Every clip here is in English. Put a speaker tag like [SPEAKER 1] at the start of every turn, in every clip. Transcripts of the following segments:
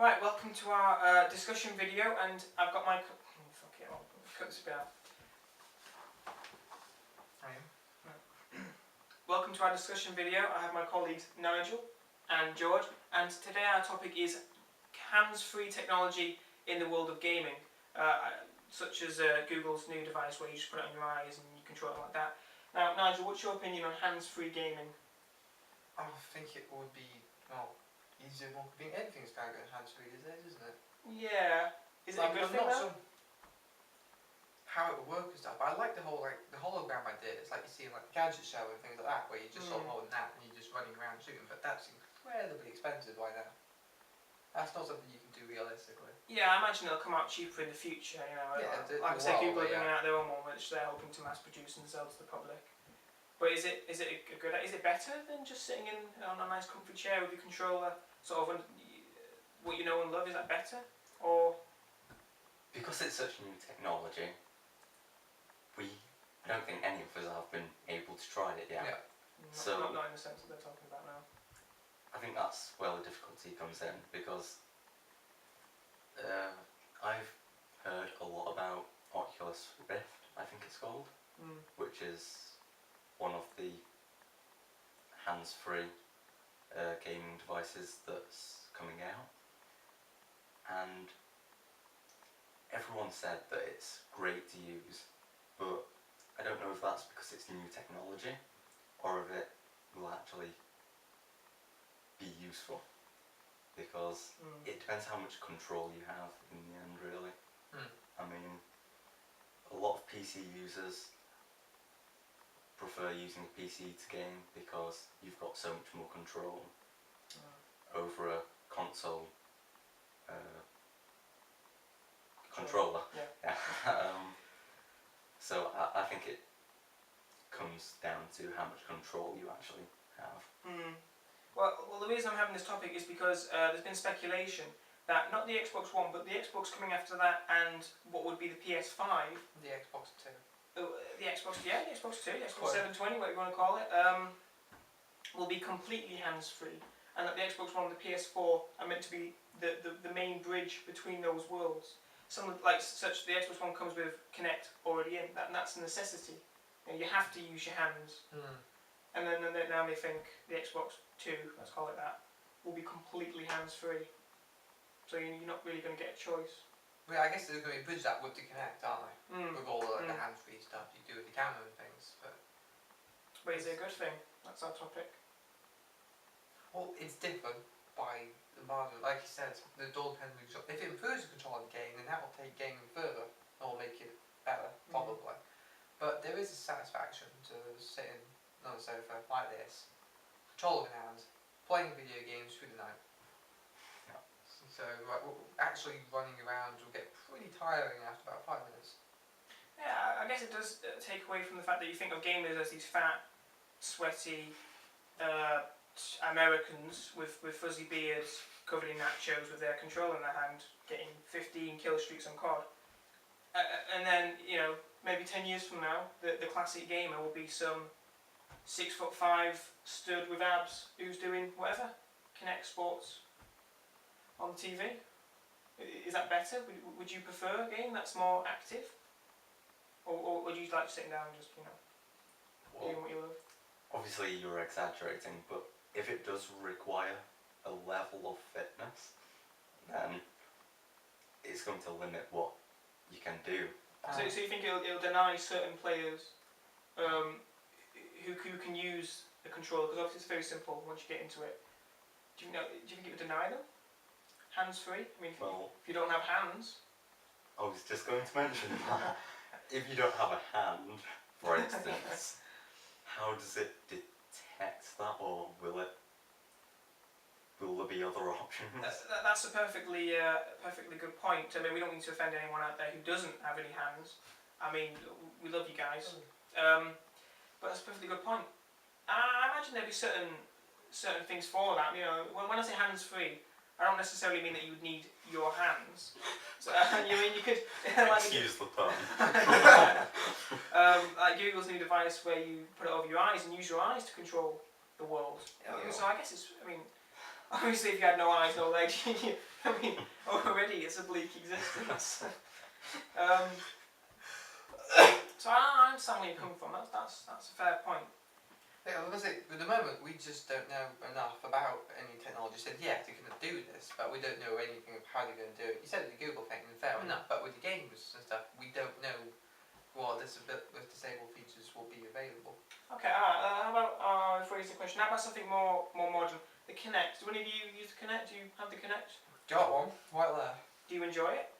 [SPEAKER 1] Right, welcome to our discussion video, and I've got my... fuck it, I'll cut this bit out. Welcome to our discussion video. I have my colleagues Nigel and George, and today our topic is hands-free technology in the world of gaming, such as Google's new device where you just put it on your eyes and you control it like that. Now, Nigel, what's your opinion on hands-free gaming?
[SPEAKER 2] I think it would be, easier, more convenient. Everything's kind of going hands-free these days, isn't it?
[SPEAKER 1] Yeah. Is it a good thing though?
[SPEAKER 2] How it would work and stuff, but I like the hologram idea. It's like you see in like the gadget show and things like that, where you're just sort of holding that and you're just running around shooting, but that's incredibly expensive right now. That's not something you can do realistically.
[SPEAKER 1] Yeah, I imagine it'll come out cheaper in the future, you know.
[SPEAKER 2] Yeah,
[SPEAKER 1] like I said, Google are bringing out their own one, which they're hoping to mass produce and sell to the public. But is it better than just sitting on a nice comfy chair with your controller, sort of what you know and love? Is that better, or?
[SPEAKER 3] Because it's such new technology, I don't think any of us have been able to try it yet.
[SPEAKER 1] Yeah. Not in the sense that they're talking about now.
[SPEAKER 3] I think that's where the difficulty comes in, because I've heard a lot about Oculus Rift, I think it's called, which is one of the hands-free gaming devices that's coming out, and everyone said that it's great to use, but I don't know if that's because it's new technology or if it will actually be useful, because it depends how much control you have in the end, really. I mean, a lot of PC users prefer using a PC to game because you've got so much more control over a console controller. Yeah. So I think it comes down to how much control you actually have.
[SPEAKER 1] Well, the reason I'm having this topic is because there's been speculation that not the Xbox One, but the Xbox coming after that, and what would be the PS5.
[SPEAKER 2] The Xbox 2.
[SPEAKER 1] The Xbox 2, the Xbox 720, whatever you want to call it, will be completely hands-free, and that the Xbox One and the PS4 are meant to be the main bridge between those worlds. The Xbox One comes with Kinect already in, and that's a necessity. You have to use your hands. And then now they think the Xbox 2, let's call it that, will be completely hands-free. So you're not really going to get a choice.
[SPEAKER 2] Well, I guess they're going to bridge that with the Kinect, aren't they? With all the hands-free stuff you do with the camera and things.
[SPEAKER 1] But is it a good thing? That's our topic.
[SPEAKER 2] Well, it's different by the margin. Like you said, the all depends on if it improves the control of the game, then that will take gaming further or make it better, probably. But there is a satisfaction to sitting on a sofa like this, controller in hand, playing video games through the night. So actually running around will get pretty tiring after about 5 minutes.
[SPEAKER 1] Yeah, I guess it does take away from the fact that you think of gamers as these fat, sweaty Americans with fuzzy beards covered in nachos with their controller in their hand, getting 15 kill streaks on COD. And then, maybe 10 years from now, the classic gamer will be some 6'5" stud with abs who's doing whatever, Kinect sports on the TV. Is that better? Would you prefer a game that's more active? Or would you like sitting down and just, doing what you love?
[SPEAKER 3] Obviously you're exaggerating, but if it does require a level of fitness, then it's going to limit what you can do.
[SPEAKER 1] So you think it'll deny certain players who can use the controller, because obviously it's very simple once you get into it. Do you think it would deny them? Hands-free? I mean, if you don't have hands.
[SPEAKER 3] I was just going to mention that. If you don't have a hand, for instance, how does it detect that, or will there be other options?
[SPEAKER 1] That's a perfectly good point. I mean, we don't need to offend anyone out there who doesn't have any hands. I mean, we love you guys. But that's a perfectly good point. I imagine there'd be certain things for that. When I say hands-free, I don't necessarily mean that you would need your hands. So, you could...
[SPEAKER 3] Excuse the pun.
[SPEAKER 1] Like Google's new device where you put it over your eyes and use your eyes to control the world. So I guess it's... Obviously, if you had no eyes, no legs, I mean, already it's a bleak existence. um, so I understand where you're coming from. That's a fair point.
[SPEAKER 2] Yeah, well, that's it. At the moment, we just don't know enough about any technology. Said, yeah, they're going to do this, but we don't know anything of how they're going to do it. You said the Google thing, and fair enough, but with the games and stuff, we don't know what with disabled features will be available.
[SPEAKER 1] Okay, alright. How about rephrase the question? How about something more modern? The Kinect. Do any of you use the Kinect? Do you have the Kinect?
[SPEAKER 2] Got one, right there.
[SPEAKER 1] Do you enjoy it?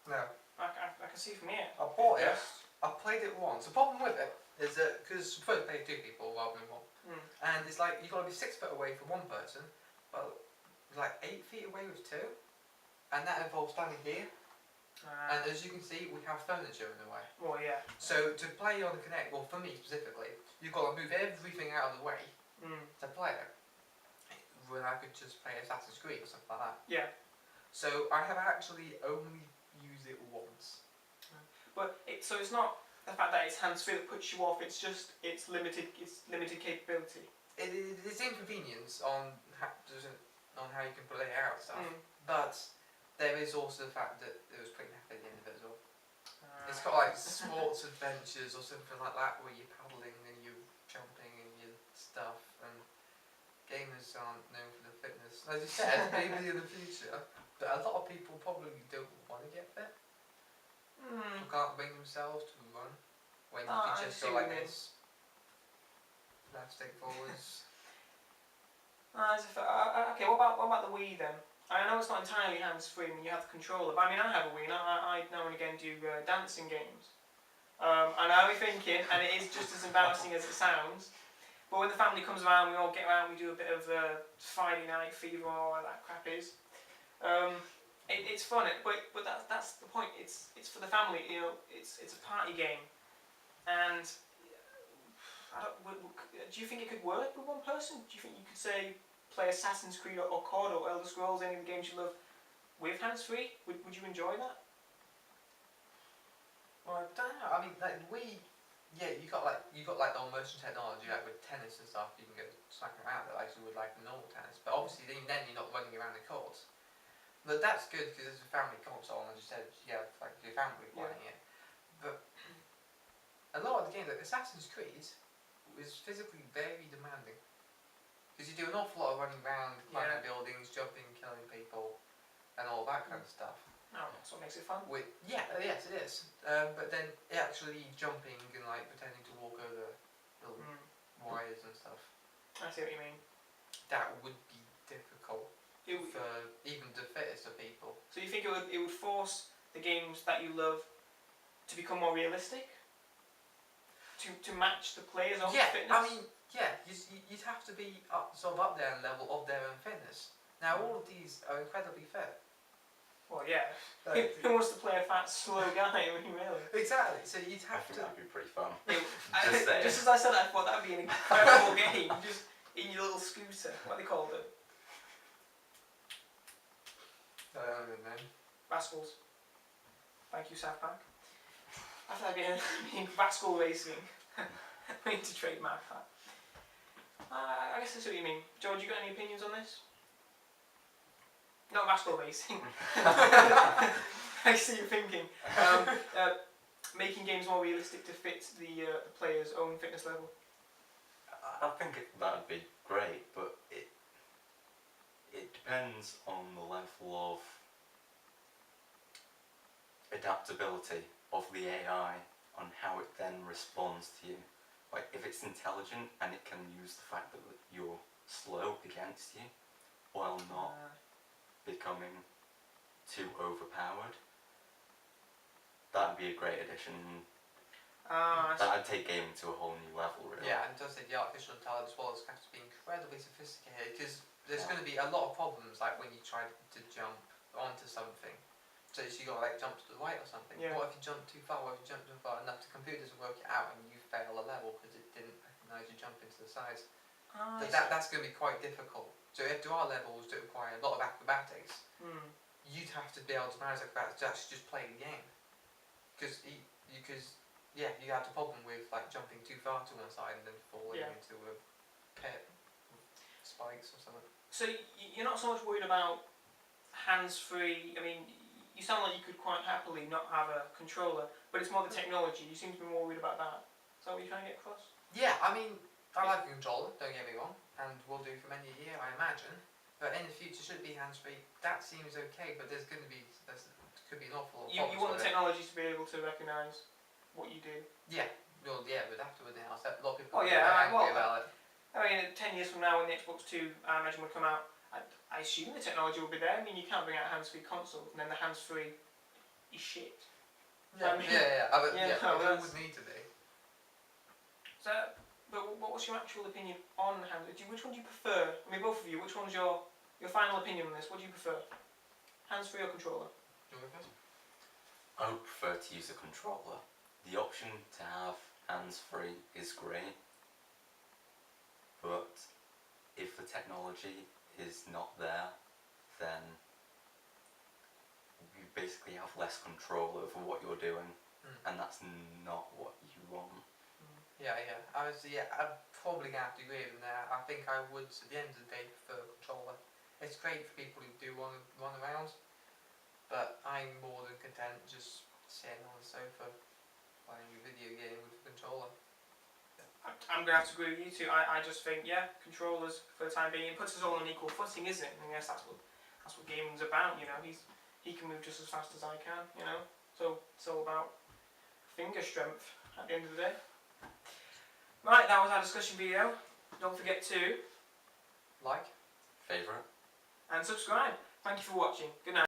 [SPEAKER 2] No.
[SPEAKER 1] I can see from here.
[SPEAKER 2] I bought it.
[SPEAKER 1] Yes.
[SPEAKER 2] I played it once. The problem with it is that because you prefer to play 2 people rather than 1, and it's like you've got to be 6 foot away from 1 person, but like 8 feet away with 2, and that involves standing here. And as you can see, we have furniture in the way.
[SPEAKER 1] Well, yeah.
[SPEAKER 2] So to play on the Kinect, well, for me specifically, you've got to move everything out of the way to play it. When I could just play Assassin's Creed or something like that.
[SPEAKER 1] Yeah.
[SPEAKER 2] So I have actually only used it once.
[SPEAKER 1] But so it's not the fact that it's hands-free that puts you off. It's just it's limited capability.
[SPEAKER 2] It's inconvenience on how you can play it out and stuff. But there is also the fact that it was pretty happy at the end of it as well. It's got like sports adventures or something like that where you're paddling and you're jumping and your stuff, and gamers aren't known for the fitness. As you said, maybe in the future, but a lot of people probably don't want to get fit. Or can't bring themselves to run when you can just go like this. Plastic forwards.
[SPEAKER 1] Okay, what about the Wii then? I know it's not entirely hands-free when you have the controller, but I mean I have a Wii and I now and again do dancing games. I know you're thinking, and it is just as embarrassing as it sounds, but when the family comes around, we all get around, we do a bit of Friday Night Fever or all that crap is. It's fun, but that's the point. It's for the family, you know. It's a party game, and do you think it could work with 1 person? Do you think you could say play Assassin's Creed or COD or Elder Scrolls, any of the games you love, with hands-free? Would you enjoy that?
[SPEAKER 2] Well, I don't know. I mean, like you got like the old motion technology, like with tennis and stuff. You can go smacking around it like you would like normal tennis, but obviously then you're not running around the courts. But that's good because it's a family console, and as you said, you have like your family playing it. But a lot of the games, like Assassin's Creed, is physically very demanding because you do an awful lot of running around, climbing buildings, jumping, killing people, and all that kind of stuff.
[SPEAKER 1] Oh, that's what makes it fun.
[SPEAKER 2] Yes, it is. But then actually jumping and like pretending to walk over little wires and stuff.
[SPEAKER 1] I see what you mean.
[SPEAKER 2] That would be difficult
[SPEAKER 1] For
[SPEAKER 2] even the fittest of people.
[SPEAKER 1] So you think it would force the games that you love to become more realistic? To match the player's own fitness?
[SPEAKER 2] I mean, you'd have to be up there in level of their own fitness. Now all of these are incredibly fit.
[SPEAKER 1] Well, yeah. Who wants to play a fat, slow guy? I mean, really?
[SPEAKER 2] Exactly. So you'd have to.
[SPEAKER 3] That'd be pretty fun.
[SPEAKER 1] Just as I said, I thought that'd be an incredible game. Just in your little scooter. What are they called?
[SPEAKER 2] I don't know, man.
[SPEAKER 1] Rascals. Thank you, South Park. I thought that'd be Rascal Racing. We need to trademark that. I guess I see what you mean. George, you got any opinions on this? Not Rascal Racing. I see you thinking. Making games more realistic to fit the player's own fitness level.
[SPEAKER 3] I think that'd be great, but it depends on the level of adaptability of the AI on how it then responds to you. Like if it's intelligent and it can use the fact that you're slow against you while not becoming too overpowered, that'd be a great addition. That'd take gaming to a whole new level, really.
[SPEAKER 2] Yeah, and it does say the artificial intelligence as well is going to be incredibly sophisticated because there's going to be a lot of problems like when you try to jump onto something. So you got to like jump to the right or something.
[SPEAKER 1] Yeah.
[SPEAKER 2] What if you jump too far? What if you jump too far enough? The computer doesn't work it out and you fail a level because it didn't recognise you jumping to the sides. That's going to be quite difficult. So if there are levels that require a lot of acrobatics, you'd have to be able to manage acrobatics to actually just play the game. Because you had the problem with like jumping too far to one side and then falling into a pit with spikes or something.
[SPEAKER 1] So you're not so much worried about hands-free. I mean, you sound like you could quite happily not have a controller, but it's more the technology. You seem to be more worried about that. Is that what you're trying to get across?
[SPEAKER 2] Yeah, I mean, I like a controller, don't get me wrong, and will do for many a year, I imagine. But in the future, should it be hands-free? That seems okay, but there could be an awful lot of
[SPEAKER 1] You
[SPEAKER 2] problems
[SPEAKER 1] want
[SPEAKER 2] with
[SPEAKER 1] the
[SPEAKER 2] it.
[SPEAKER 1] technology to be able to recognise what you do.
[SPEAKER 2] Yeah, well, yeah, we'd have to with now. So a lot of people
[SPEAKER 1] Oh,
[SPEAKER 2] are
[SPEAKER 1] yeah,
[SPEAKER 2] quite angry
[SPEAKER 1] well,
[SPEAKER 2] about it.
[SPEAKER 1] I mean, 10 years from now, when the Xbox 2, I imagine, would come out, I assume the technology will be there. I mean, you can't bring out a hands-free console, and then the hands-free is shit.
[SPEAKER 2] Yeah,
[SPEAKER 1] I mean,
[SPEAKER 2] yeah,
[SPEAKER 1] no,
[SPEAKER 2] it would need to be.
[SPEAKER 1] So, but what's your actual opinion on hands? Which one do you prefer? I mean, both of you. Which one's your final opinion on this? What do you prefer? Hands-free or controller?
[SPEAKER 2] Do you want to go first?
[SPEAKER 3] I would prefer to use a controller. The option to have hands-free is great, but if the technology is not there, then you basically have less control over what you're doing, and that's not what you want.
[SPEAKER 2] Yeah, I'm probably gonna have to agree with him there. I think I would, at the end of the day, prefer a controller. It's great for people who do want to run around, but I'm more than content just sitting on the sofa playing a video game with a controller.
[SPEAKER 1] I'm going to have to agree with you two. I just think, yeah, controllers for the time being. It puts us all on an equal footing, isn't it? I guess that's what gaming's about. You know, he can move just as fast as I can. You know, so it's all about finger strength at the end of the day. Right, that was our discussion video. Don't forget to
[SPEAKER 2] Like?
[SPEAKER 3] Favourite?
[SPEAKER 1] and subscribe. Thank you for watching. Good night.